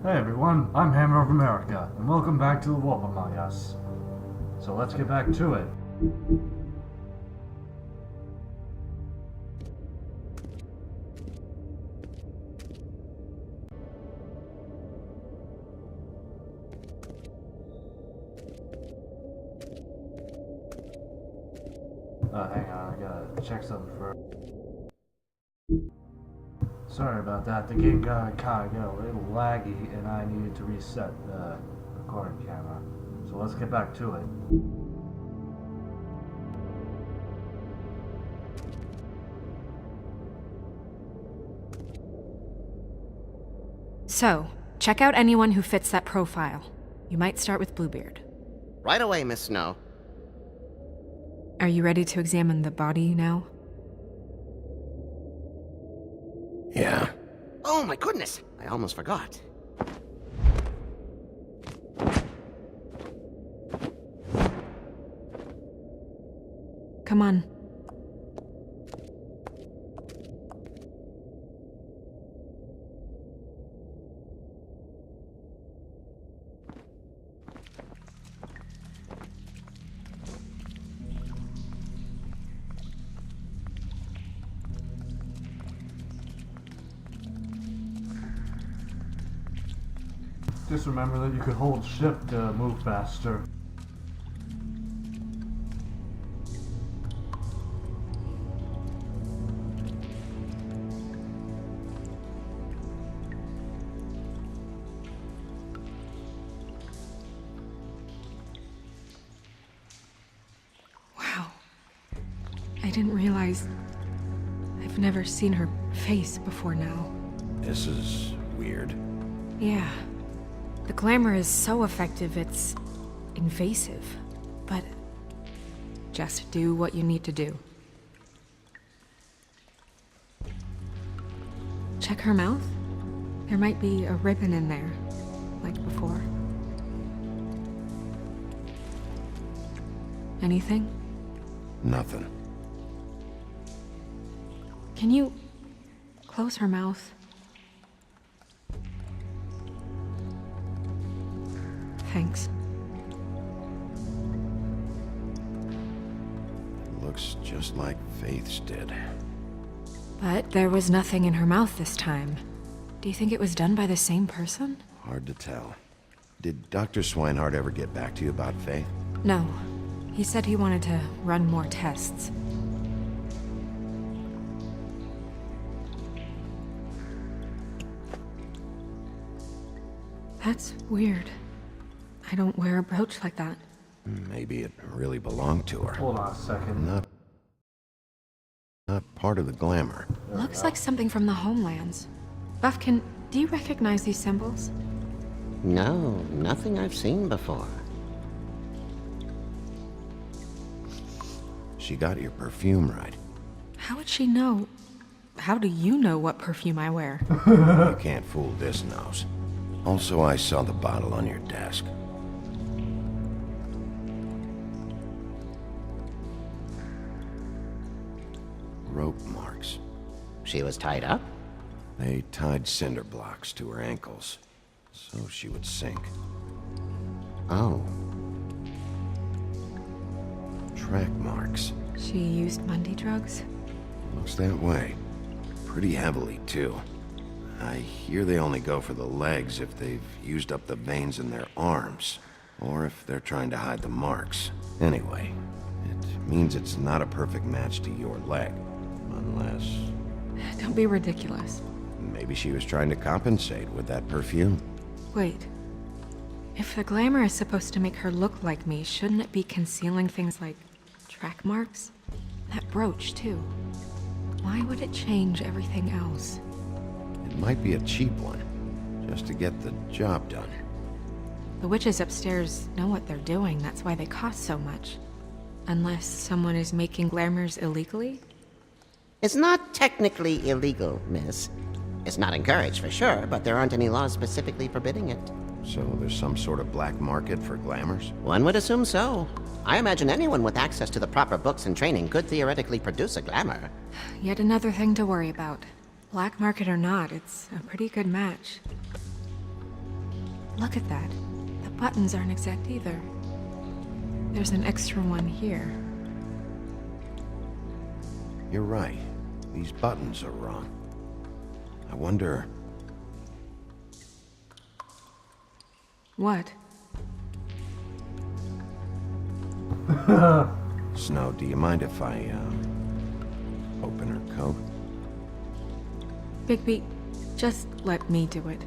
Hey everyone, I'm Hammer of America, and welcome back to the Wolf. So let's get back to it. Hang on, I gotta check something first. Sorry about that, the game got a little laggy and I needed to reset the recording camera. So let's get back to it. So, check out anyone who fits that profile. You might start with Bluebeard. Right away, Miss Snow. Are you ready to examine the body now? Yeah. Oh my goodness! I almost forgot. Come on. Just remember that you could hold shift to move faster. Wow. I didn't realize... I've never seen her face before now. This is weird. Yeah. The glamour is so effective, it's invasive. But just do what you need to do. Check her mouth. There might be a ribbon in there, like before. Anything? Nothing. Can you close her mouth? Thanks. Looks just like Faith's did. But there was nothing in her mouth this time. Do you think it was done by the same person? Hard to tell. Did Dr. Swinehart ever get back to you about Faith? No. He said he wanted to run more tests. That's weird. I don't wear a brooch like that. Maybe it really belonged to her. Hold on a second. Not part of the glamour. Looks like something from the homelands. Buffkin, do you recognize these symbols? No, nothing I've seen before. She got your perfume right. How would she know? How do you know what perfume I wear? You can't fool this nose. Also, I saw the bottle on your desk. Rope marks. She was tied up? They tied cinder blocks to her ankles, so she would sink. Oh. Track marks. She used Mundy drugs? Looks that way. Pretty heavily, too. I hear they only go for the legs if they've used up the veins in their arms, or if they're trying to hide the marks. Anyway, it means it's not a perfect match to your leg. Unless... Don't be ridiculous. maybe she was trying to compensate with that perfume. Wait. If the glamour is supposed to make her look like me, shouldn't it be concealing things like track marks? That brooch, too. Why would it change everything else? It might be a cheap one, just to get the job done. The witches upstairs know what they're doing, that's why they cost so much. Unless someone is making glamours illegally? It's not technically illegal, miss. It's not encouraged for sure, but there aren't any laws specifically forbidding it. So there's some sort of black market for glamours? One would assume so. I imagine anyone with access to the proper books and training could theoretically produce a glamour. Yet another thing to worry about. Black market or not, it's a pretty good match. Look at that. The buttons aren't exact either. There's an extra one here. You're right. These buttons are wrong. I wonder... What? Snow, do you mind if I, open her coat? Bigby, just let me do it.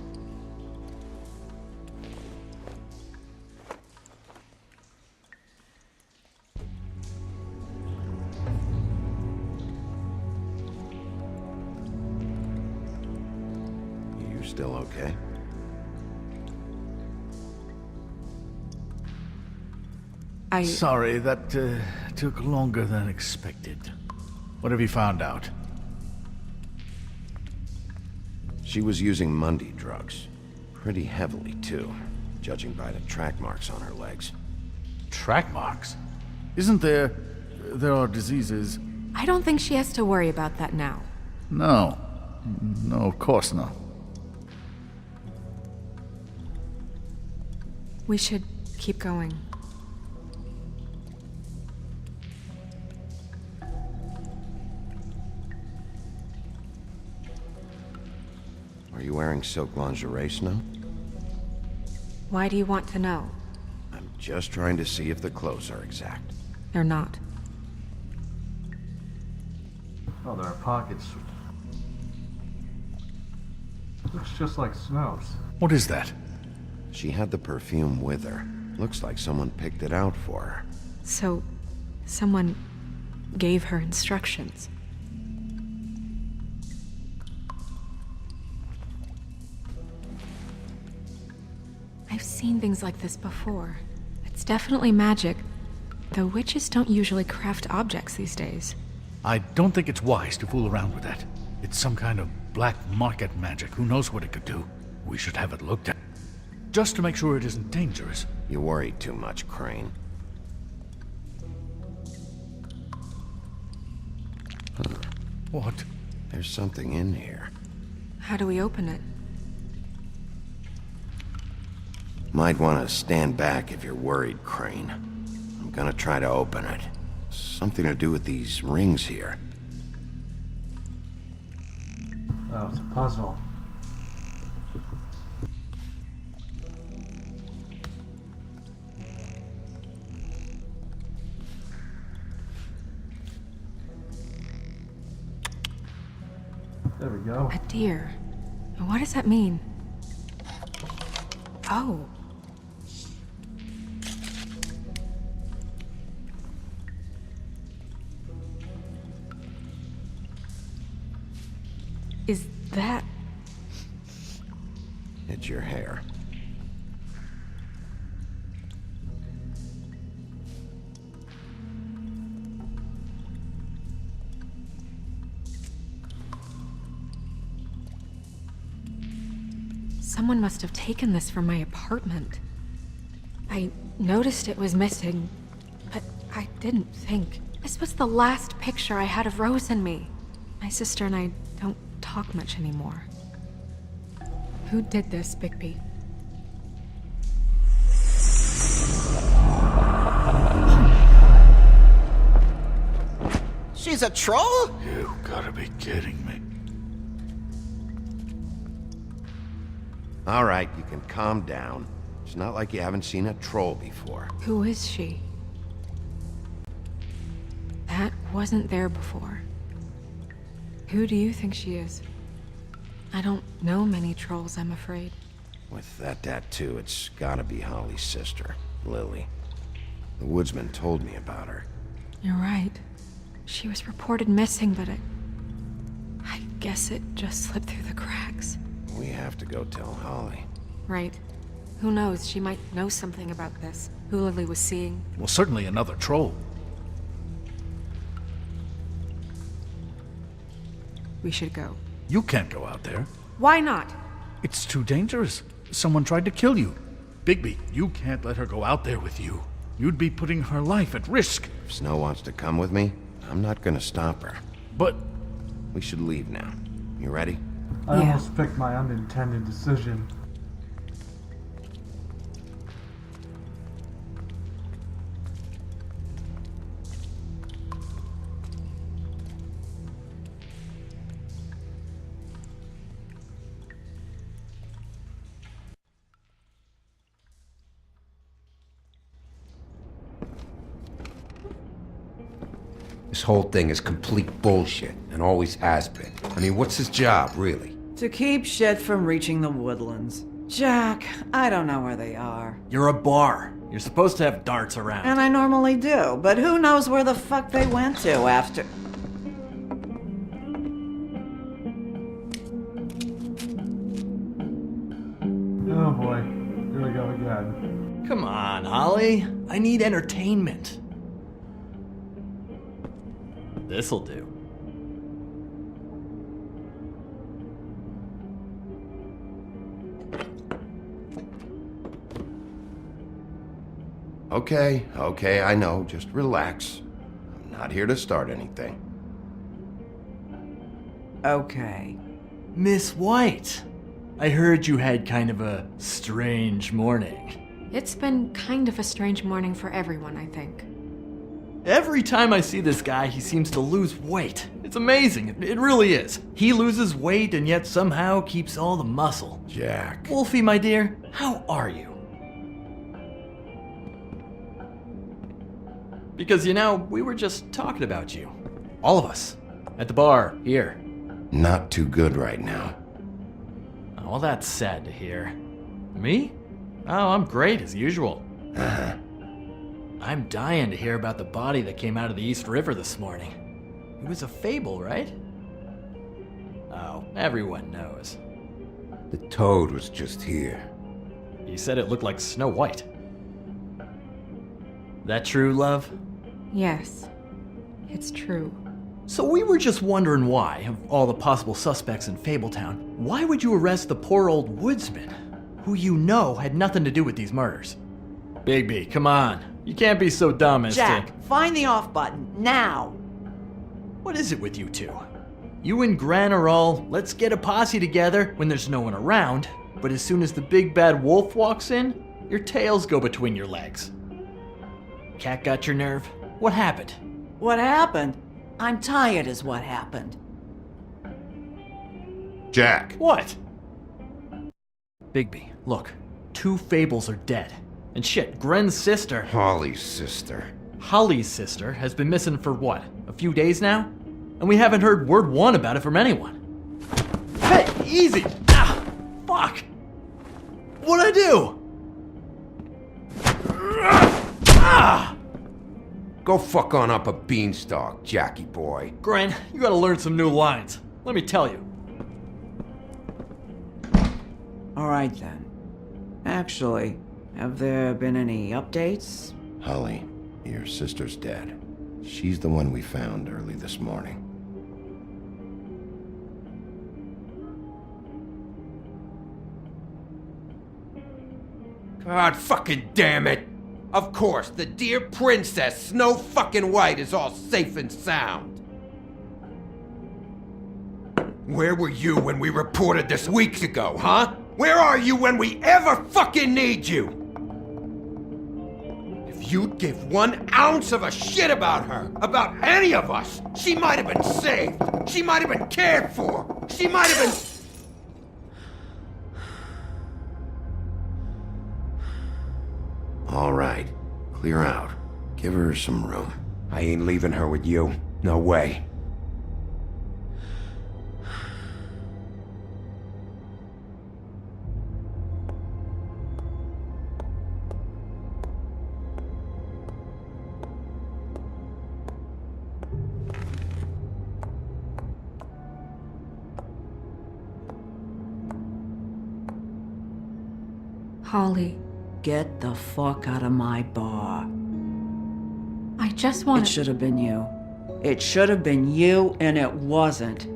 You still okay? Sorry, that took longer than expected. What have you found out? She was using Mundy drugs. Pretty heavily, too, judging by the track marks on her legs. Track marks? Isn't there... there are diseases... I don't think she has to worry about that now. No. No, of course not. We should keep going. Are you wearing silk lingerie, Snow? Why do you want to know? I'm just trying to see if the clothes are exact. They're not. Oh, there are pockets. Looks just like Snow's. What is that? She had the perfume with her. Looks like someone picked it out for her. So, someone gave her instructions. I've seen things like this before. It's definitely magic, though witches don't usually craft objects these days. I don't think it's wise to fool around with that. It's some kind of black market magic. Who knows what it could do? We should have it looked at. Just to make sure it isn't dangerous. You worry too much, Crane. What? There's something in here. How do we open it? Might want to stand back if you're worried, Crane. I'm gonna try to open it. Something to do with these rings here. Oh, it's a puzzle. There we go. A deer. What does that mean? Oh. Is that... It's your hair. Someone must have taken this from my apartment. I noticed it was missing, but I didn't think. This was the last picture I had of Rose and me. My sister and I don't talk much anymore. Who did this, Bigby? She's a troll? You gotta be kidding me. All right, you can calm down. It's not like you haven't seen a troll before. Who is she? That wasn't there before. Who do you think she is? I don't know many trolls, I'm afraid. With that tattoo, it's gotta be Holly's sister, Lily. The woodsman told me about her. You're right. She was reported missing, but I guess it just slipped through the cracks. We have to go tell Holly. Right. Who knows, she might know something about this. Who Lily was seeing. Well, certainly another troll. We should go. You can't go out there. Why not? It's too dangerous. Someone tried to kill you. Bigby, you can't let her go out there with you. You'd be putting her life at risk. If Snow wants to come with me, I'm not gonna stop her. But We should leave now. You ready? I Yeah. almost picked my unintended decision. This whole thing is complete bullshit, and always has been. I mean, what's his job, really? To keep shit from reaching the woodlands. Jack, I don't know where they are. You're a bar. You're supposed to have darts around. And I normally do, but who knows where the fuck they went to after... Oh boy, here we go again. Come on, Holly. I need entertainment. This'll do. Okay, I know. Just relax. I'm not here to start anything. Okay. Miss White, I heard you had kind of a strange morning. It's been kind of a strange morning for everyone, I think. Every time I see this guy, he seems to lose weight. It's amazing. It really is. He loses weight and yet somehow keeps all the muscle. Jack. Wolfie, my dear, how are you? Because, you know, we were just talking about you. All of us. At the bar, here. Not too good right now. Oh, that's sad to hear. Me? Oh, I'm great as usual. Uh-huh. I'm dying to hear about the body that came out of the East River this morning. It was a Fable, right? Oh, everyone knows. The toad was just here. You said it looked like Snow White. That true, love? Yes, it's true. So we were just wondering why, of all the possible suspects in Fabletown, why would you arrest the poor old woodsman, who you know had nothing to do with these murders? Bigby, come on. You can't be so dumb as Jack, to... find the off button, now! What is it with you two? You and Gran are all, let's get a posse together when there's no one around, but as soon as the big bad wolf walks in, your tails go between your legs. Cat got your nerve? What happened? What happened? I'm tired is what happened. Jack. What? Bigby, look. 2 Fables are dead. And shit, Gren's sister, Holly's sister. Holly's sister, has been missing for what, a few days now? And we haven't heard word one about it from anyone. Hey, easy! Ah, fuck! What'd I do? Ah! Go fuck on up a beanstalk, Jackie boy. Gren, you gotta learn some new lines. Let me tell you. Alright then. Actually, have there been any updates? Holly, your sister's dead. She's the one we found early this morning. God fucking damn it! Of course, the dear princess Snow fucking White is all safe and sound. Where were you when we reported this weeks ago, huh? Where are you when we ever fucking need you? If you'd give 1 ounce of a shit about her, about any of us, she might have been saved. She might have been cared for. She might have been... All right, clear out. Give her some room. I ain't leaving her with you. No way. Holly, Get the fuck out of my bar. I just It want to... should have been you. It should have been you, and it wasn't.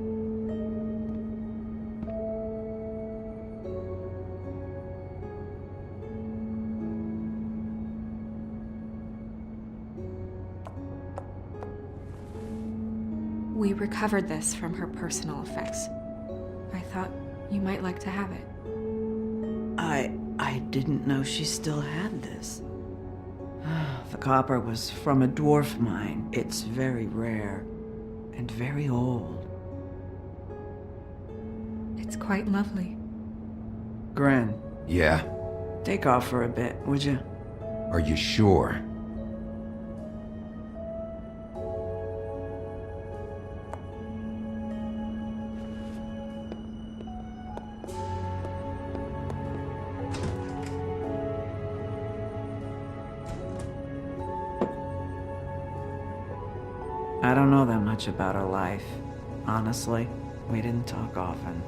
We recovered this from her personal effects. I thought you might like to have it. I didn't know she still had this. The copper was from a dwarf mine. It's very rare and very old. It's quite lovely. Gren, Yeah? take off for a bit, would you? Are you sure? I don't know that much about her life. Honestly, we didn't talk often.